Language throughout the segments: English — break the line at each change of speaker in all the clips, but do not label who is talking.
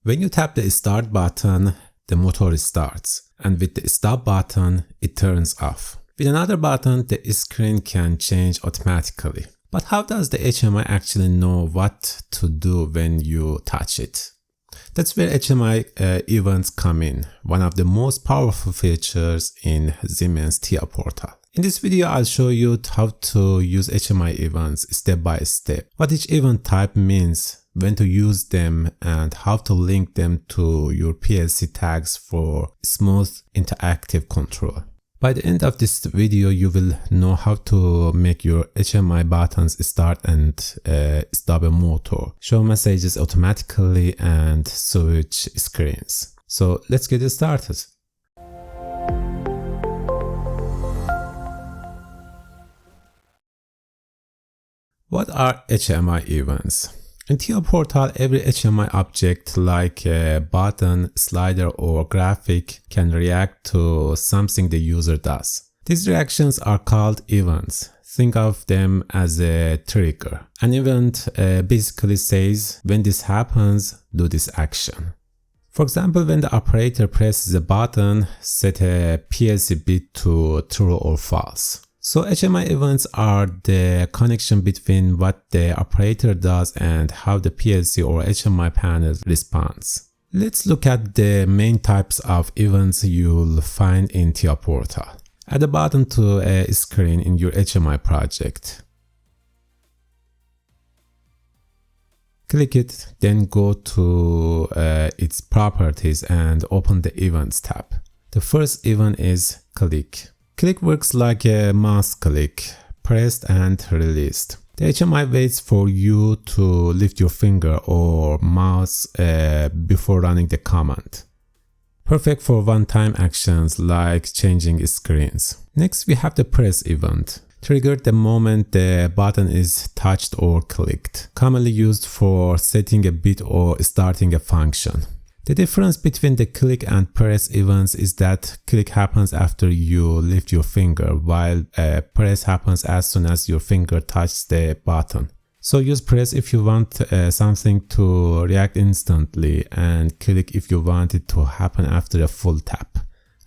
When you tap the start button, the motor starts, and with the stop button, it turns off. With another button, the screen can change automatically. But how does the HMI actually know what to do when you touch it? That's where HMI Events come in, one of the most powerful features in Siemens TIA Portal. In this video, I'll show you how to use HMI events step by step, what each event type means, when to use them, and how to link them to your PLC tags for smooth interactive control. By the end of this video, you will know how to make your HMI buttons start and stop a motor, show messages automatically, and switch screens. So let's get started. What are HMI events? In TIA Portal, every HMI object like a button, slider, or graphic can react to something the user does. These reactions are called events. Think of them as a trigger. An event basically says, when this happens, do this action. For example, when the operator presses a button, set a PLC bit to true or false. So HMI events are the connection between what the operator does and how the PLC or HMI panel responds. Let's look at the main types of events you'll find in TIA Portal. Add a button to a screen in your HMI project. Click it, then go to its properties and open the Events tab. The first event is click. Click works like a mouse click, pressed and released. The HMI waits for you to lift your finger or mouse before running the command. Perfect for one-time actions like changing screens. Next, we have the press event. Triggered the moment the button is touched or clicked. Commonly used for setting a bit or starting a function. The difference between the click and press events is that click happens after you lift your finger, while press happens as soon as your finger touches the button. So use press if you want something to react instantly, and click if you want it to happen after a full tap.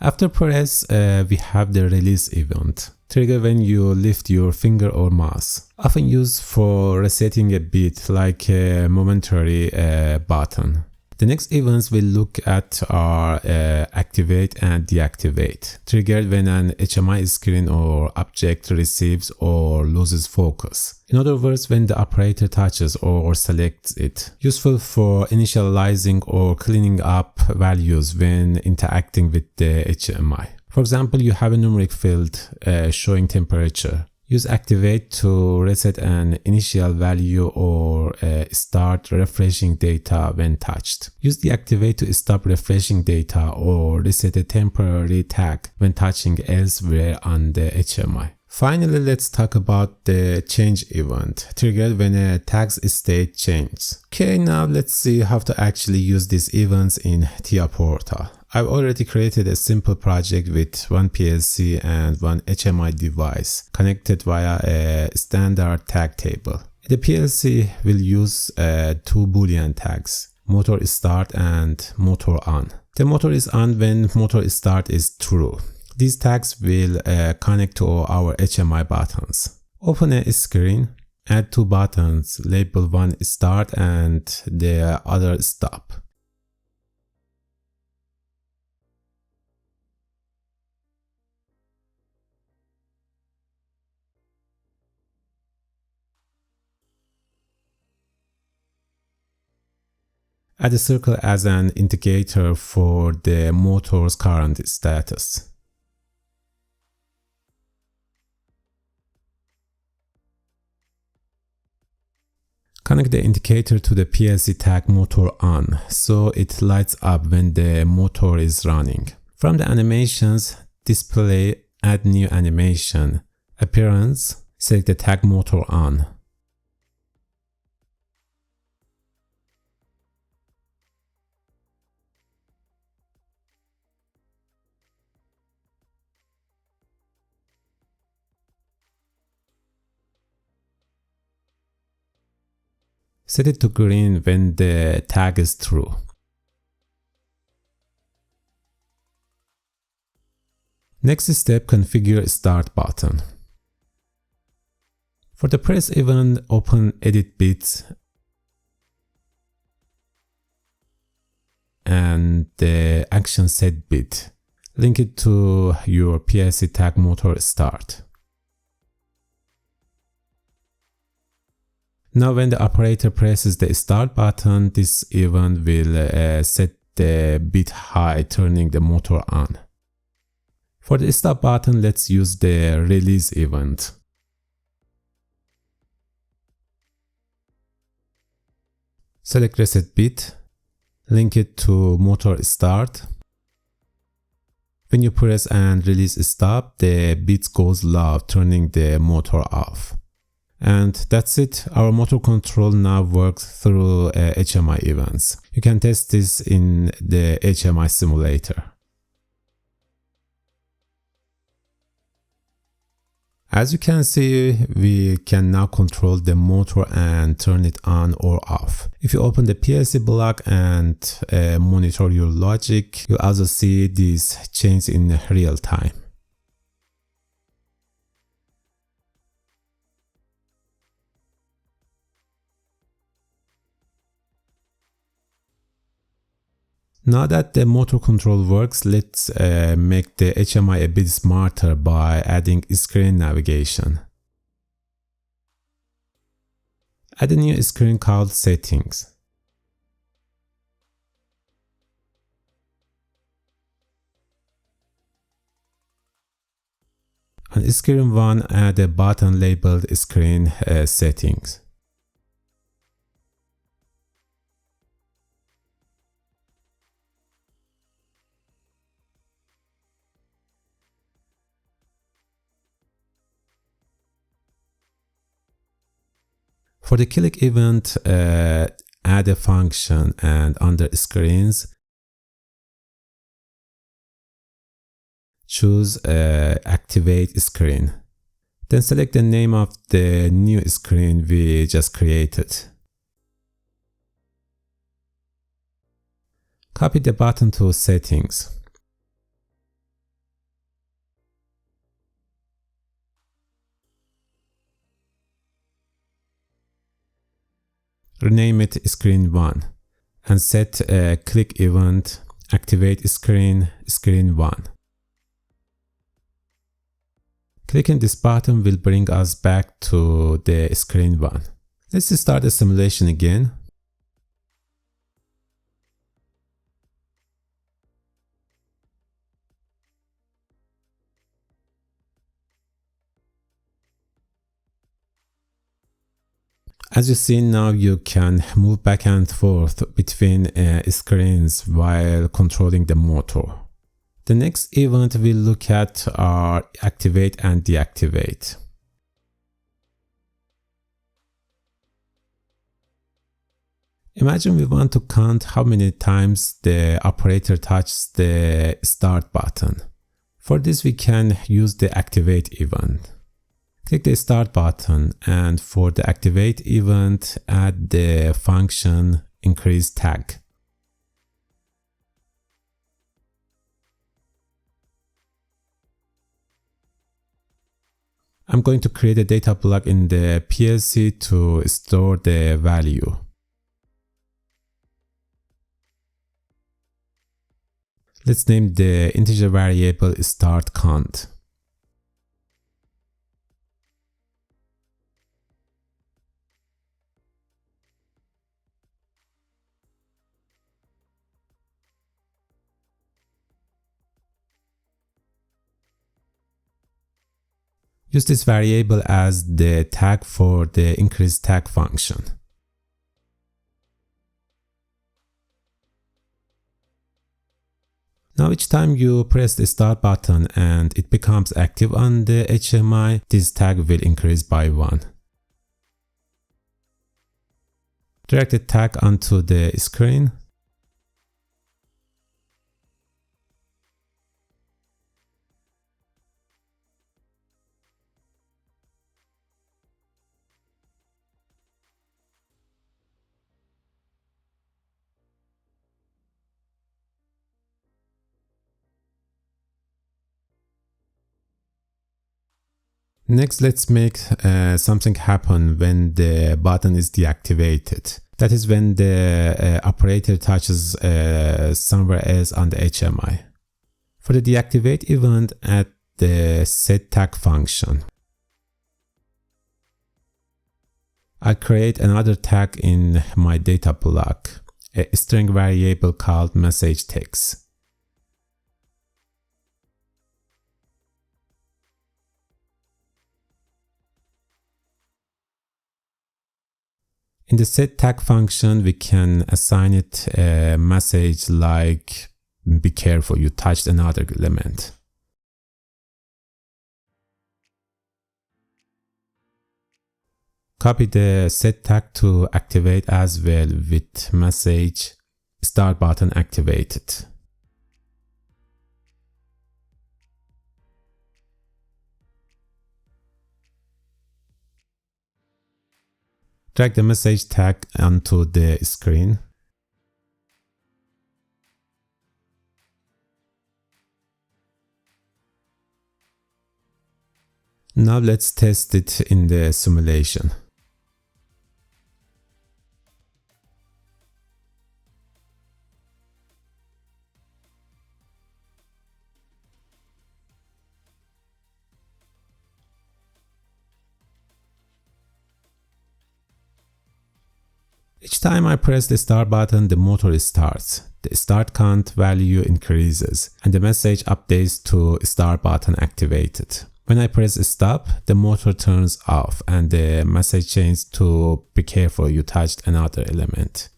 After press, we have the release event. Trigger when you lift your finger or mouse. Often used for resetting a bit, like a momentary button. The next events we'll look at are activate and deactivate, triggered when an HMI screen or object receives or loses focus. In other words, when the operator touches or selects it. Useful for initializing or cleaning up values when interacting with the HMI. For example, you have a numeric field showing temperature. Use activate to reset an initial value or start refreshing data when touched. Use deactivate to stop refreshing data or reset a temporary tag when touching elsewhere on the HMI. Finally, let's talk about the change event, triggered when a tag's state changes. Okay, now let's see how to actually use these events in TIA Portal. I've already created a simple project with one PLC and one HMI device connected via a standard tag table. The PLC will use two Boolean tags, motor start and motor on. The motor is on when motor start is true. These tags will connect to our HMI buttons. Open a screen, add two buttons, label one start and the other stop. Add a circle as an indicator for the motor's current status. Connect the indicator to the PLC tag motor on, so it lights up when the motor is running. From the animations, display, add new animation, appearance, select the tag motor on. Set it to green when the tag is true. Next step, configure start button. For the press event, open edit bits and the action set bit. Link it to your PLC tag motor start. Now when the operator presses the start button, this event will set the bit high, turning the motor on. For the stop button, let's use the release event. Select reset bit, link it to motor start. When you press and release stop, the bit goes loud, turning the motor off. And that's it. Our motor control now works through HMI events. You can test this in the HMI simulator. As you can see, we can now control the motor and turn it on or off. If you open the PLC block and monitor your logic, you'll also see these changes in real time. Now that the motor control works, let's make the HMI a bit smarter by adding screen navigation. Add a new screen called Settings. On screen 1, add a button labeled Screen Settings. For the click event, add a function and under screens, choose activate screen. Then select the name of the new screen we just created. Copy the button to settings. Rename it screen 1 and set a click event activate screen 1. Clicking this button will bring us back to the screen 1. Let's start the simulation again. As you see now, you can move back and forth between screens while controlling the motor. The next event we'll look at are activate and deactivate. Imagine we want to count how many times the operator touches the start button. For this we can use the activate event. Click the start button and for the activate event, add the function increase tag. I'm going to create a data block in the PLC to store the value. Let's name the integer variable start count. Use this variable as the tag for the increase tag function. Now each time you press the start button and it becomes active on the HMI, this tag will increase by 1. Drag the tag onto the screen. Next, let's make something happen when the button is deactivated. That is when the operator touches somewhere else on the HMI. For the deactivate event, add the set tag function. I'll create another tag in my data block, a string variable called message text. In the set tag function, we can assign it a message like, be careful, you touched another element. Copy the set tag to activate as well with message start button activated. Drag the message tag onto the screen. Now let's test it in the simulation. Each time I press the start button, the motor starts. The start count value increases and the message updates to start button activated. When I press stop, the motor turns off and the message changes to be careful, you touched another element.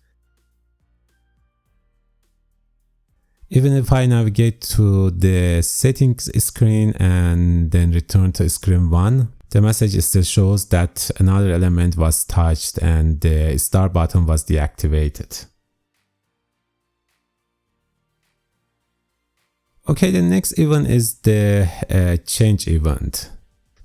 Even if I navigate to the settings screen and then return to screen 1, the message still shows that another element was touched and the start button was deactivated. Okay, the next event is the change event.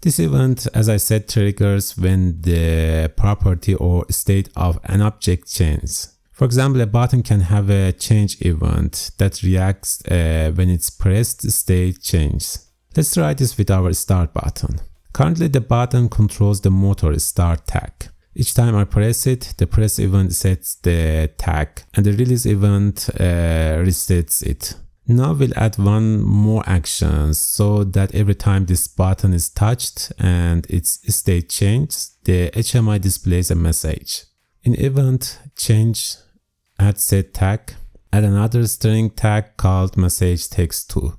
This event, as I said, triggers when the property or state of an object changes. For example, a button can have a change event that reacts when its pressed state changes. Let's try this with our start button. Currently, the button controls the motor start tag. Each time I press it, the press event sets the tag and the release event resets it. Now we'll add one more action so that every time this button is touched and its state changes, the HMI displays a message. In event change, add set tag, add another string tag called message text2.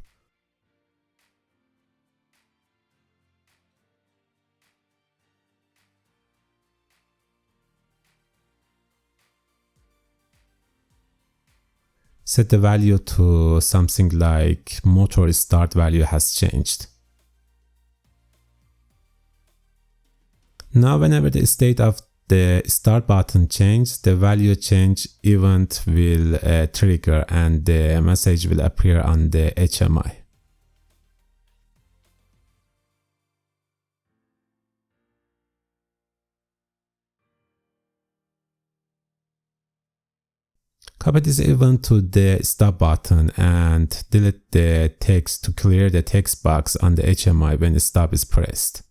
Set the value to something like motor start value has changed. Now whenever the state of the start button changes, the value change event will trigger and the message will appear on the HMI. Copy this event to the stop button and delete the text to clear the text box on the HMI when the stop is pressed.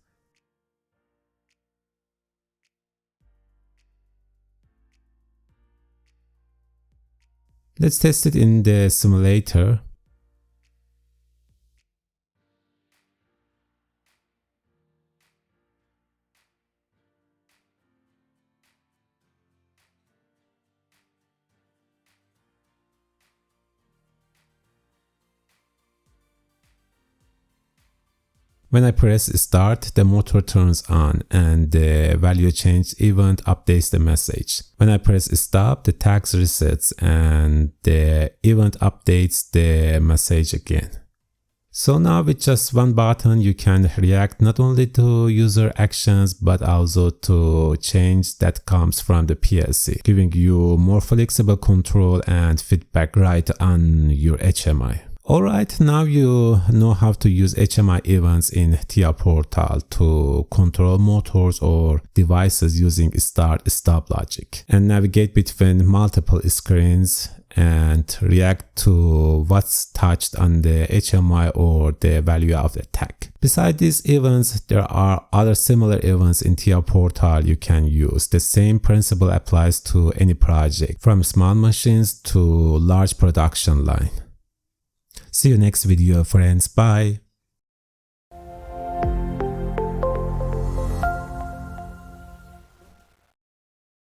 Let's test it in the simulator. When I press start, the motor turns on and the value change event updates the message. When I press stop, the tag resets and the event updates the message again. So now with just one button, you can react not only to user actions but also to change that comes from the PLC, giving you more flexible control and feedback right on your HMI. Alright, now you know how to use HMI events in TIA Portal to control motors or devices using start-stop logic and navigate between multiple screens and react to what's touched on the HMI or the value of the tag. Besides these events, there are other similar events in TIA Portal you can use. The same principle applies to any project, from small machines to large production line. See you next video, friends. Bye.